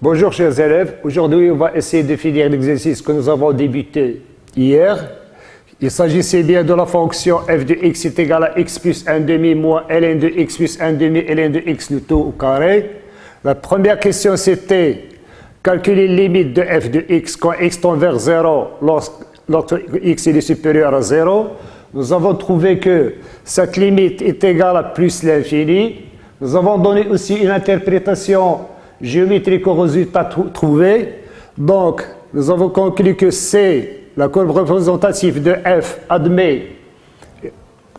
Bonjour chers élèves, aujourd'hui on va essayer de finir l'exercice que nous avons débuté hier. Il s'agissait bien de la fonction f de x est égal à x plus 1 demi moins ln de x plus 1 demi ln de x le tout au carré. La première question c'était calculer les limites de f de x quand x tend vers 0 lorsque x est supérieur à 0. Nous avons trouvé que cette limite est égale à plus l'infini. Nous avons donné aussi une interprétation géométrique au résultat trouvé. Donc, nous avons conclu que C, la courbe représentative de f, admet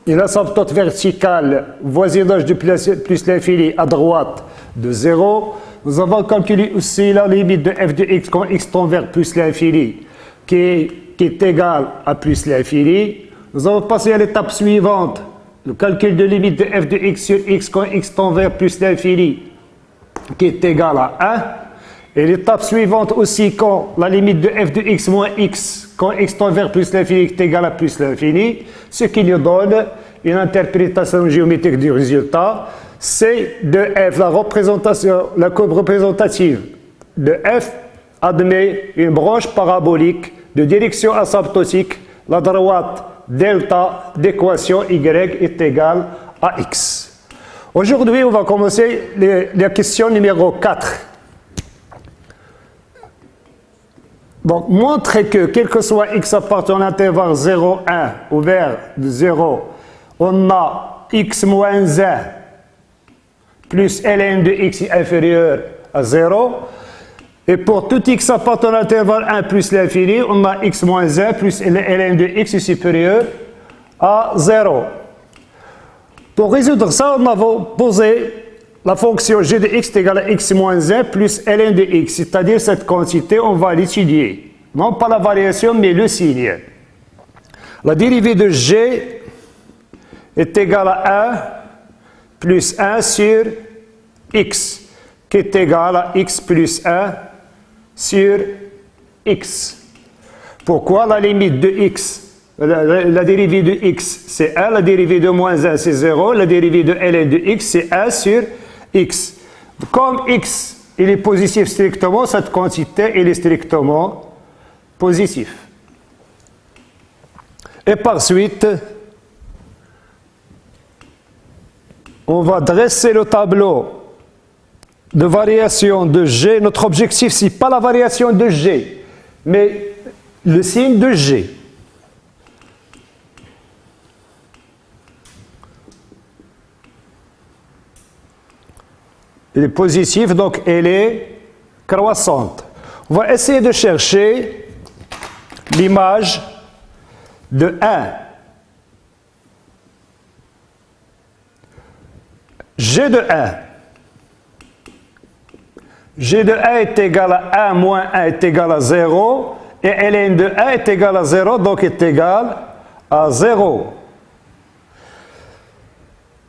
une asymptote verticale, voisinage de plus l'infini à droite de 0. Nous avons calculé aussi la limite de f de x quand x tend vers plus l'infini, qui est égale à plus l'infini. Nous allons passer à l'étape suivante, le calcul de limite de f de x sur x quand x tend vers plus l'infini, qui est égal à 1. Et l'étape suivante aussi, quand la limite de f de x moins x, quand x tend vers plus l'infini, est égal à plus l'infini, ce qui nous donne une interprétation géométrique du résultat. C de f, la courbe représentative de f, admet une branche parabolique de direction asymptotique, la droite delta d'équation y est égale à x. Aujourd'hui, on va commencer la question numéro 4. Donc, montrer que, quel que soit x appartenant à l'intervalle 0, 1, ouvert de 0, on a x moins 1 plus ln de x inférieur à 0. Et pour tout x appartenant à l'intervalle 1 plus l'infini, on a x moins 1 plus ln de x supérieur à 0. Pour résoudre ça, on a posé la fonction g de x est égale à x moins 1 plus ln de x, c'est-à-dire cette quantité, on va l'étudier. Non pas la variation, mais le signe. La dérivée de g est égale à 1 plus 1 sur x, qui est égal à x plus 1 sur x. Pourquoi la limite de x, la dérivée de x c'est 1, la dérivée de moins 1 c'est 0, la dérivée de ln de x c'est 1 sur x. Comme x il est positif strictement, cette quantité elle est strictement positive. Et par suite, on va dresser le tableau de variation de g. Notre objectif, ce n'est pas la variation de g, mais le signe de g. Elle est positive, donc elle est croissante. On va essayer de chercher l'image de 1. G de 1. G de 1 est égal à 1 moins 1 est égal à 0. Et ln de 1 est égal à 0, donc est égal à 0.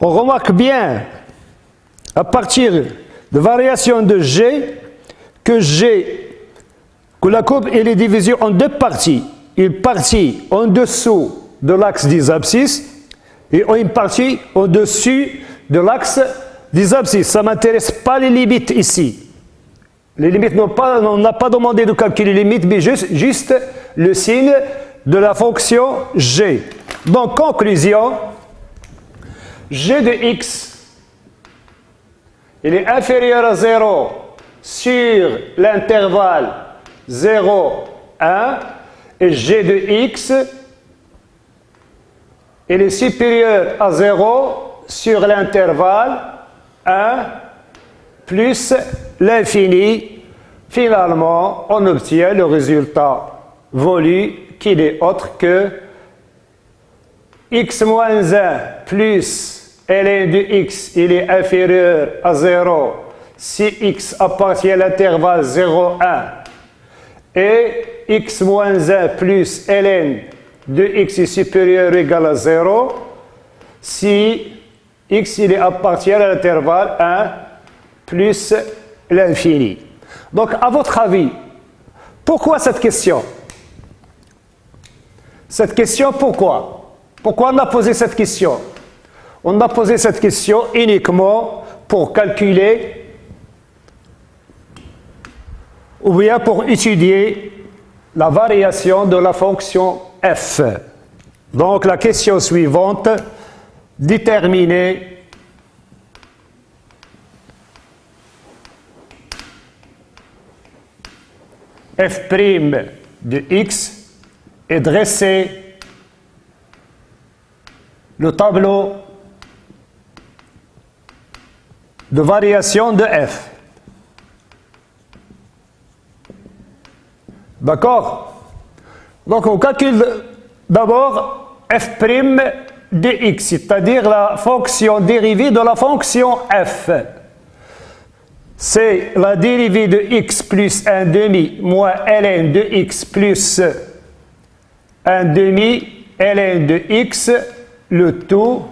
On remarque bien, à partir de variation de G, que la courbe elle est divisée en deux parties. Une partie en dessous de l'axe des abscisses et une partie au-dessus de l'axe des abscisses. Ça ne m'intéresse pas les limites ici. Les limites, on n'a pas demandé de calculer les limites, mais juste le signe de la fonction g. Donc, conclusion, g de x, il est inférieur à 0 sur l'intervalle 0, 1, et g de x, il est supérieur à 0 sur l'intervalle 1 plus l'infini. Finalement, on obtient le résultat voulu qui n'est autre que x moins 1 plus ln de x, il est inférieur à 0 si x appartient à l'intervalle 0, 1 et x moins 1 plus ln de x est supérieur ou égal à 0 si x il appartient à l'intervalle 1 plus l'infini. Donc, à votre avis, pourquoi cette question? Cette question, pourquoi? Pourquoi on a posé cette question? On a posé cette question uniquement pour calculer ou bien pour étudier la variation de la fonction f. Donc la question suivante, déterminer f' de x et dresser le tableau de variation de f. D'accord? Donc on calcule d'abord f' de x, c'est-à-dire la fonction dérivée de la fonction f. C'est la dérivée de x plus 1 demi moins ln de x plus 1 demi ln de x, le tout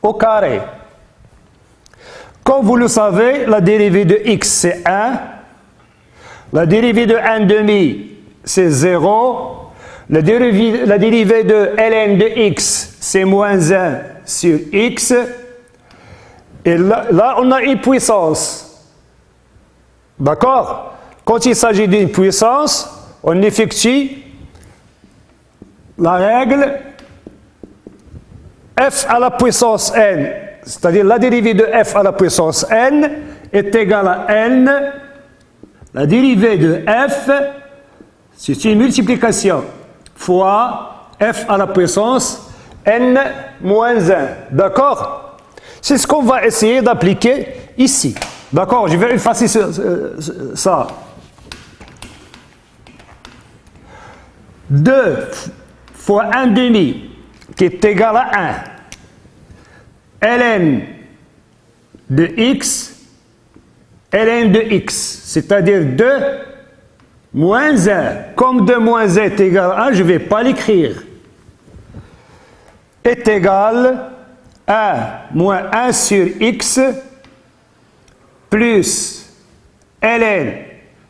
au carré. Comme vous le savez, la dérivée de x c'est 1, la dérivée de 1 demi c'est 0, la dérivée de ln de x c'est moins 1 sur x, et là on a une puissance. D'accord? Quand il s'agit d'une puissance, on effectue la règle f à la puissance n, c'est-à-dire la dérivée de f à la puissance n est égale à n, la dérivée de f, c'est une multiplication, fois f à la puissance n moins 1. D'accord? C'est ce qu'on va essayer d'appliquer ici. D'accord, je vais effacer ça. 2 fois 1 demi, qui est égal à 1. ln de x, ln de x, c'est-à-dire 2 moins 1. Comme 2 moins 1 est égal à 1, je ne vais pas l'écrire. Est égal à 1 moins 1 sur x, plus ln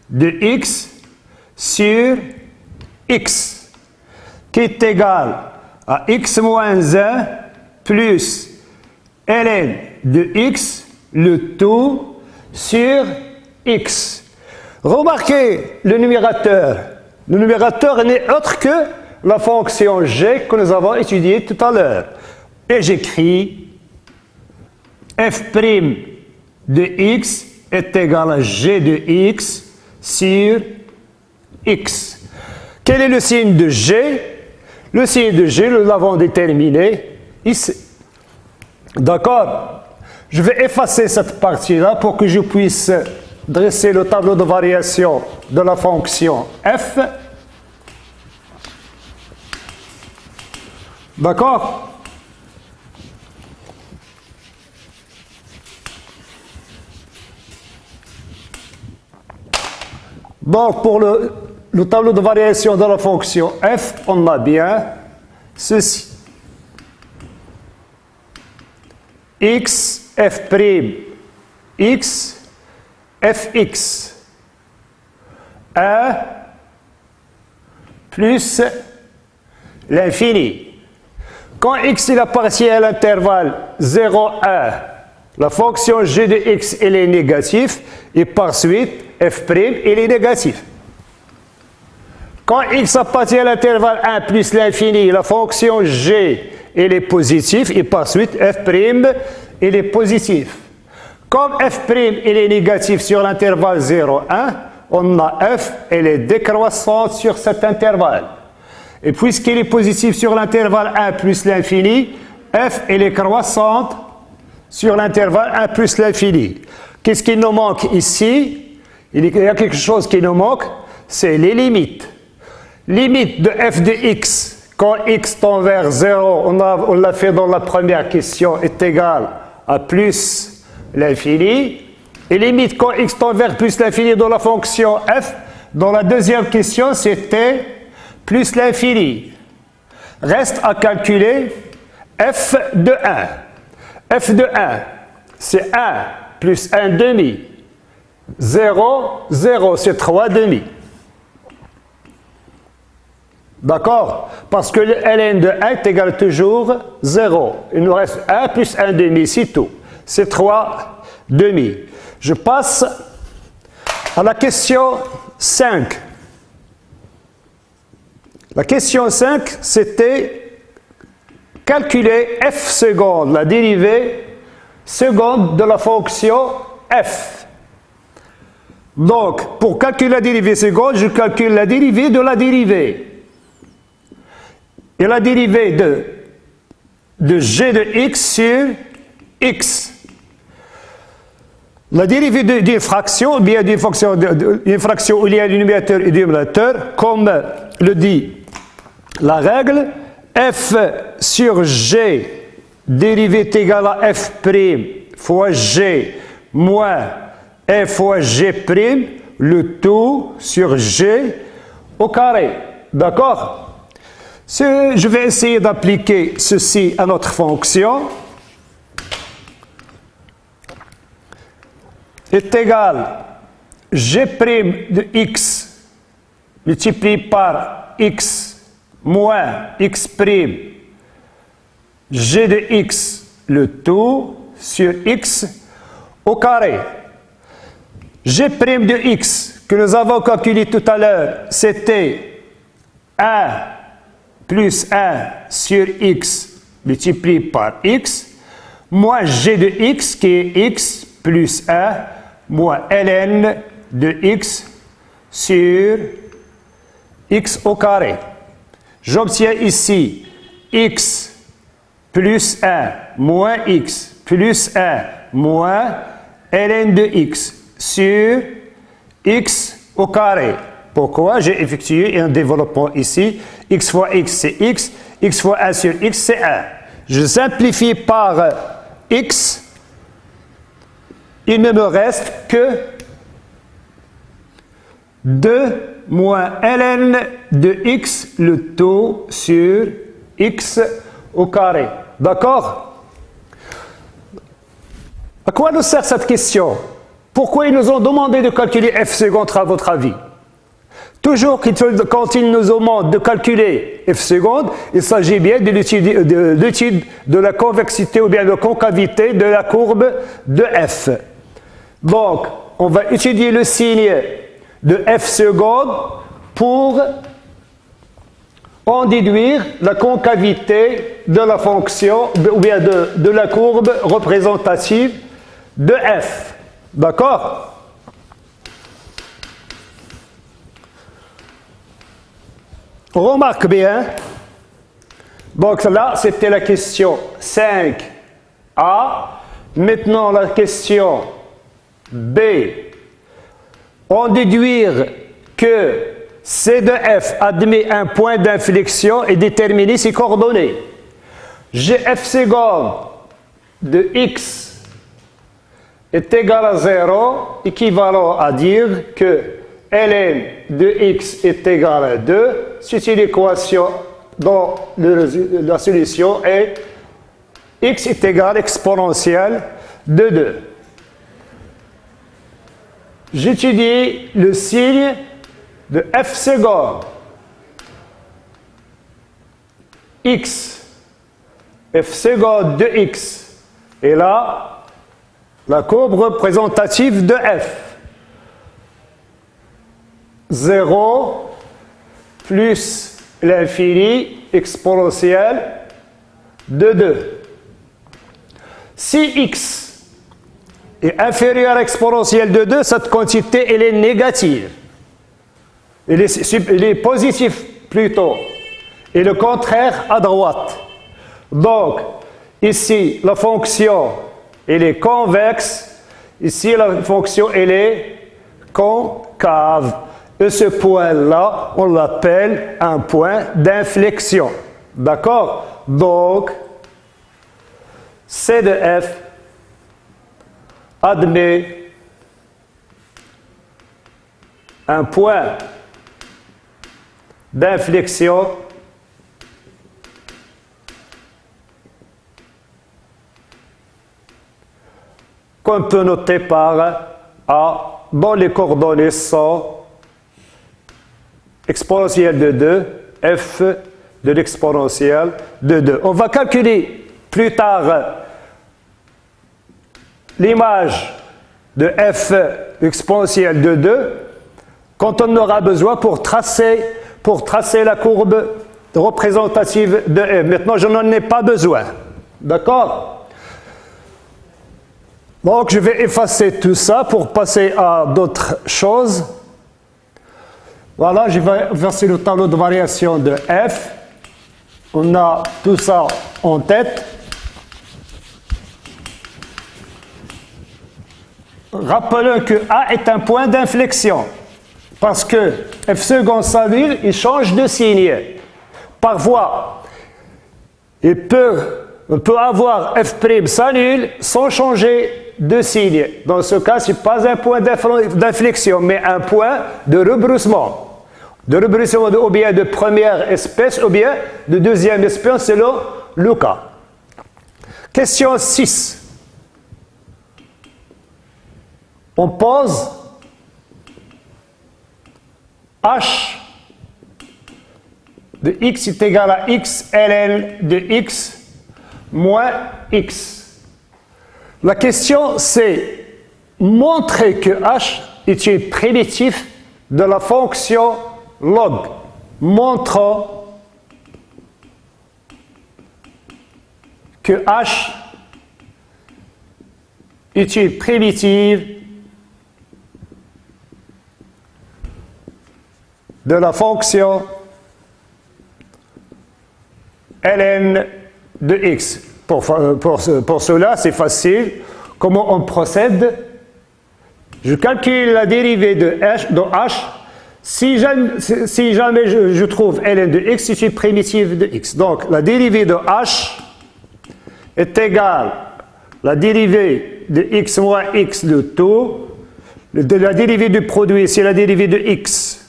de x sur x, qui est égal à x moins 1 plus ln de x, le tout sur x. Remarquez le numérateur. Le numérateur n'est autre que la fonction g que nous avons étudiée tout à l'heure. Et j'écris f' de x est égal à g de x sur x. Quel est le signe de g? Le signe de g, nous l'avons déterminé ici. D'accord? Je vais effacer cette partie-là pour que je puisse dresser le tableau de variation de la fonction f. D'accord? Donc, pour le tableau de variation de la fonction f, on a bien ceci. x, f', x, fx, 1 plus l'infini. Quand x est la partielle à l'intervalle 0, 1, la fonction g de x elle est négative et par suite f' elle est négative. Quand x appartient à l'intervalle 1 plus l'infini, la fonction g elle est positive et par suite f' elle est positive. Comme f' elle est négative sur l'intervalle 0, 1, on a f elle est décroissante sur cet intervalle. Et puisqu'elle est positive sur l'intervalle 1 plus l'infini, f elle est croissante sur l'intervalle 1 plus l'infini. Qu'est-ce qui nous manque ici? Il y a quelque chose qui nous manque, c'est les limites. Limite de f de x, quand x tend vers 0, on l'a fait dans la première question, est égal à plus l'infini. Et limite quand x tend vers plus l'infini dans la fonction f, dans la deuxième question, c'était plus l'infini. Reste à calculer f de 1. f de 1, c'est 1 plus 1 demi. 0, 0, c'est 3 demi. D'accord? Parce que le ln de 1 est égal toujours 0. Il nous reste 1 plus 1 demi, c'est tout. C'est 3 demi. Je passe À la question 5. La question 5, c'était calculer f seconde, la dérivée seconde de la fonction f. Donc, pour calculer la dérivée seconde, je calcule la dérivée de la dérivée. Et la dérivée de g de x sur x. La dérivée d'une fraction, ou bien d'une fraction où il y a le numérateur et le dénominateur, comme le dit la règle, f sur g dérivée est égale à f' fois g moins f fois g', le tout sur g au carré. D'accord? Je vais essayer d'appliquer ceci à notre fonction. Est égal g' de x multiplié par x moins x', g de x, le tout sur x au carré. G' de x que nous avons calculé tout à l'heure, c'était 1 plus 1 sur x multiplié par x, moins g de x qui est x plus 1 moins ln de x sur x au carré. J'obtiens ici x plus 1 moins x plus 1 moins ln de x sur x au carré. Pourquoi? J'ai effectué un développement ici. X fois x, c'est x. X fois 1 sur x, c'est 1. Je simplifie par x. Il ne me reste que 2 moins ln de x, le tout sur x au carré. D'accord? À quoi nous sert cette question? Pourquoi ils nous ont demandé de calculer f seconde à votre avis? Toujours quand ils nous demandent de calculer f seconde, il s'agit bien de l'étude de la convexité ou bien de la concavité de la courbe de f. Donc, on va étudier le signe de f seconde pour en déduire la concavité de la fonction ou bien de la courbe représentative de f. D'accord? On remarque bien. Donc là, c'était la question 5a. Maintenant, la question b. On déduire que C de f admet un point d'inflexion et déterminer ses coordonnées. Gf seconde de x est égal à 0, équivalent à dire que ln de x est égal à 2. C'est une équation dont la solution est x est égal à exponentielle de 2. J'étudie le signe de f seconde. X, f seconde de x. Et là, la courbe représentative de f. 0 plus l'infini exponentiel de 2. Si x est inférieur à exponentielle de 2, cette quantité elle est négative. Elle est positive plutôt. Et le contraire à droite. Donc, ici, la fonction elle est convexe. Ici, la fonction elle est concave. Et ce point-là, on l'appelle un point d'inflexion. D'accord? Donc, C de f admet un point d'inflexion qu'on peut noter par A, dont les coordonnées sont exponentielle de 2, f de l'exponentielle de 2. On va calculer plus tard l'image de f exponentielle de 2 quand on aura besoin pour tracer la courbe représentative de f. Maintenant, je n'en ai pas besoin. D'accord? Donc, je vais effacer tout ça pour passer à d'autres choses. Voilà, je vais verser le tableau de variation de f. On a tout ça en tête. Rappelons que A est un point d'inflexion. Parce que f second s'annule, il change de signe. Parfois, on peut avoir f' s'annule sans changer de signe. Dans ce cas, ce n'est pas un point d'inflexion, mais un point de rebroussement. De rebroussement ou bien de première espèce ou bien de deuxième espèce selon le cas. Question 6. On pose h de x est égal à x ln de x moins x. La question c'est montrer que h est une primitive de la fonction log. Montrons que h est une primitive de la fonction ln de x. Pour cela, c'est facile. Comment on procède? Je calcule la dérivée de h. Si jamais je trouve ln de x, c'est une primitive de x. Donc, la dérivée de h est égale à la dérivée de x moins x de tout. La dérivée du produit, c'est la dérivée de x.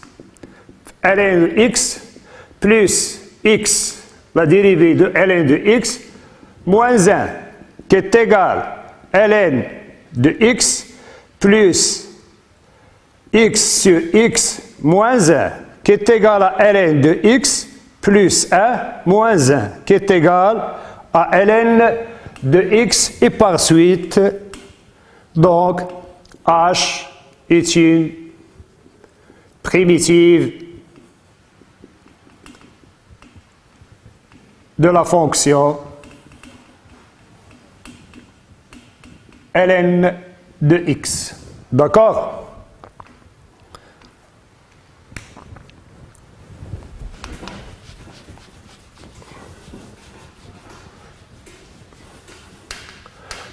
ln de x plus x, la dérivée de ln de x, moins 1, qui est égal à ln de x plus x sur x moins 1, qui est égal à ln de x plus 1 moins 1, qui est égal à ln de x et par suite. Donc, h est une primitive de la fonction ln de x. D'accord?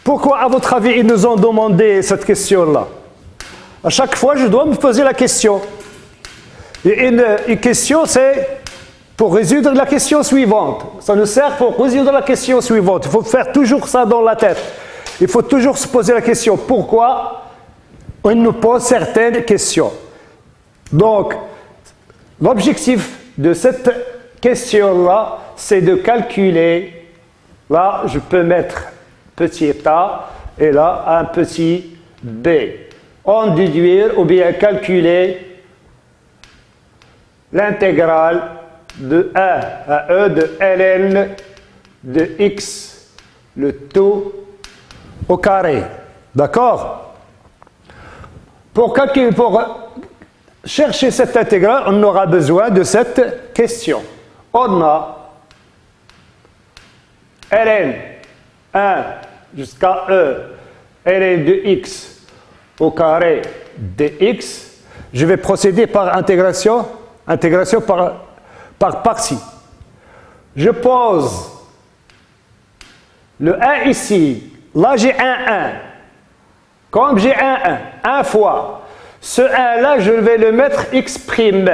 Pourquoi, à votre avis, ils nous ont demandé cette question-là? À chaque fois, je dois me poser la question. Et une question, c'est pour résoudre la question suivante. Ça nous sert pour résoudre la question suivante. Il faut faire toujours ça dans la tête. Il faut toujours se poser la question pourquoi on nous pose certaines questions. Donc, l'objectif de cette question-là, c'est de calculer. Là, je peux mettre petit a et là, un petit b. En déduire ou bien calculer l'intégrale de 1 à e de ln de x, le tout au carré. D'accord? Pour chercher cette intégrale, on aura besoin de cette question. On a ln 1 jusqu'à e ln de x au carré dx. Je vais procéder par intégration par partie. Je pose le 1 ici. Là, j'ai un 1. Comme j'ai un 1 fois. Ce 1-là, je vais le mettre x'. ln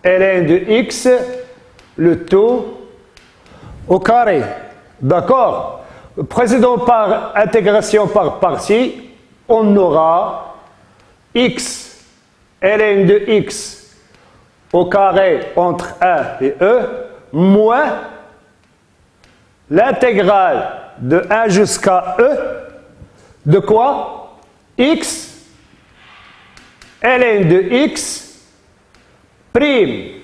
de x, le tout au carré. D'accord? Procédons par intégration par partie. On aura x, ln de x au carré entre 1 et e, moins l'intégrale de 1 jusqu'à e, de quoi? X, ln de x, prime,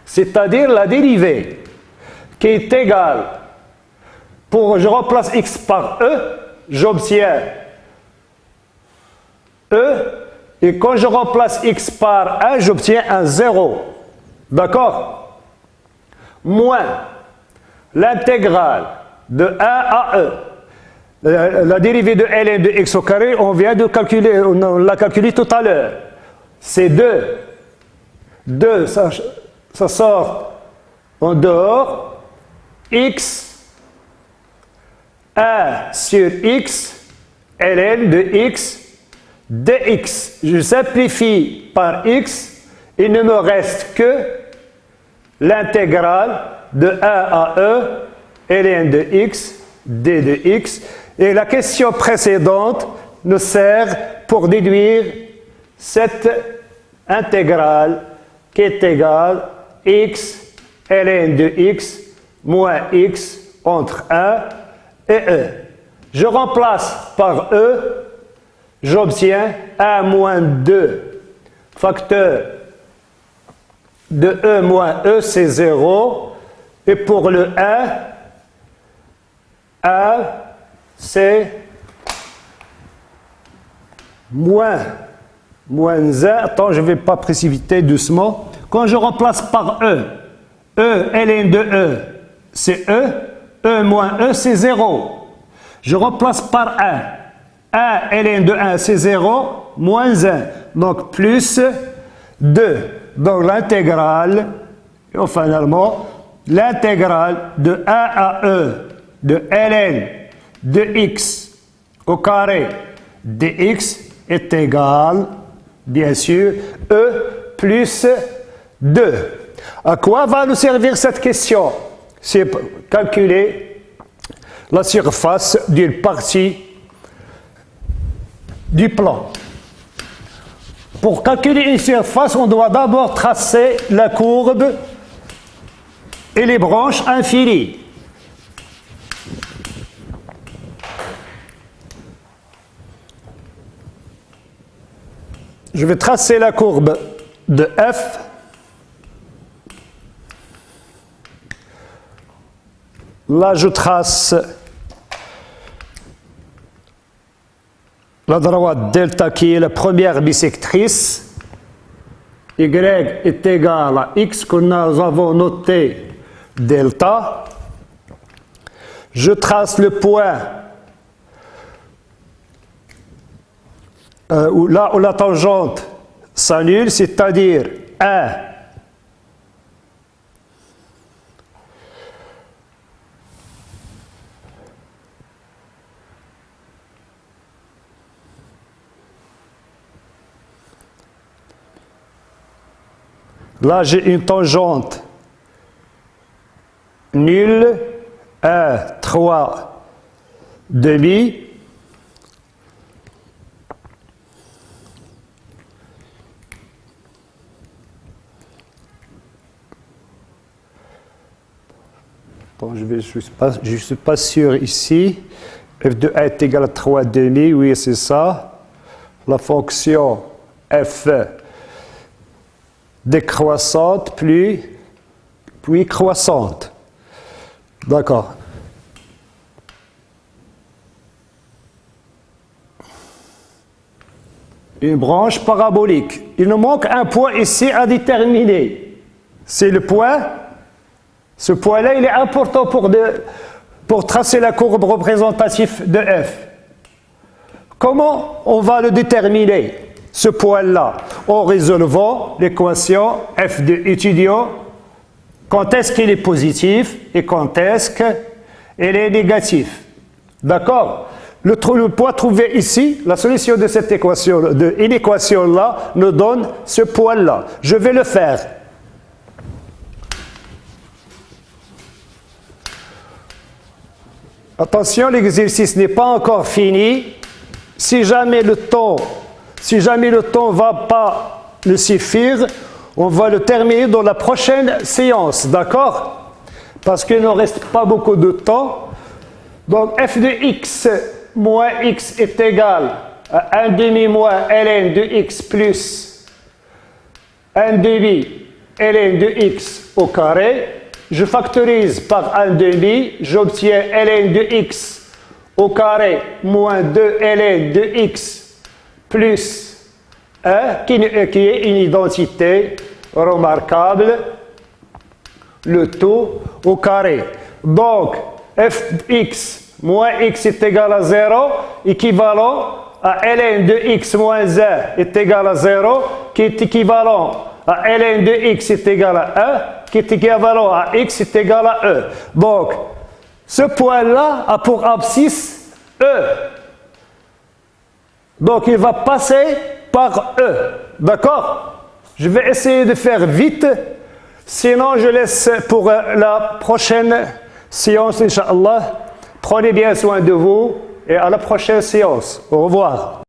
c'est-à-dire la dérivée, qui est égale, je remplace x par e, j'obtiens E, et quand je remplace x par 1, j'obtiens un 0. D'accord? Moins l'intégrale de 1 à E. La dérivée de ln de x au carré, on vient de calculer, on l'a calculé tout à l'heure. C'est 2. 2, ça sort en dehors. X, 1 sur x, ln de x, dx. Je simplifie par x, il ne me reste que l'intégrale de 1 à E, ln de x, d de x. Et la question précédente nous sert pour déduire cette intégrale qui est égale x ln de x moins x entre 1 et E. Je remplace par E, j'obtiens 1 moins 2. Facteur de E moins E, c'est 0. Et pour le 1, c'est moins 1. Attends, je ne vais pas précipiter doucement. Quand je remplace par E, ln de E, c'est E. E moins E, c'est 0. Je remplace par 1 ln de 1, c'est 0, moins 1. Donc, plus 2. Donc, l'intégrale, finalement, l'intégrale de 1 à E de ln de x au carré dx est égale, bien sûr, E plus 2. À quoi va nous servir cette question? C'est calculer la surface d'une partie du plan. Pour calculer une surface, on doit d'abord tracer la courbe et les branches infinies. Je vais tracer la courbe de F. Là, je trace la droite delta qui est la première bisectrice. Y est égal à x que nous avons noté delta. Je trace le point là où la tangente s'annule, c'est-à-dire 1. Là, j'ai une tangente nulle, 1, 3, demi. Bon, je ne suis pas sûr ici. F de 1 est égal à 3 demi, oui, c'est ça. La fonction f décroissante puis croissante. D'accord. Une branche parabolique. Il nous manque un point ici à déterminer. C'est le point. Ce point-là, il est important pour tracer la courbe représentative de f. Comment on va le déterminer, ce point-là? En résolvant l'équation f de étudiant, quand est-ce qu'il est positif et quand est-ce qu'il est négatif. D'accord? Le point trouvé ici, la solution de cette équation, de une équation-là, nous donne ce point-là. Je vais le faire. Attention, l'exercice n'est pas encore fini. Si jamais le temps ne va pas le suffire, on va le terminer dans la prochaine séance, d'accord? Parce qu'il ne reste pas beaucoup de temps. Donc, f de x moins x est égal à 1 demi moins ln de x plus 1 demi ln de x au carré. Je factorise par 1 demi, j'obtiens ln de x au carré moins 2 ln de x plus E, qui est une identité remarquable, le tout au carré. Donc, fx moins x est égal à 0, équivalent à ln de x moins 1 est égal à 0, qui est équivalent à ln de x est égal à 1, qui est équivalent à x est égal à e. Donc, ce point-là a pour abscisse e. Donc, il va passer par e. D'accord? Je vais essayer de faire vite. Sinon, je laisse pour la prochaine séance, Inch'Allah. Prenez bien soin de vous et à la prochaine séance. Au revoir.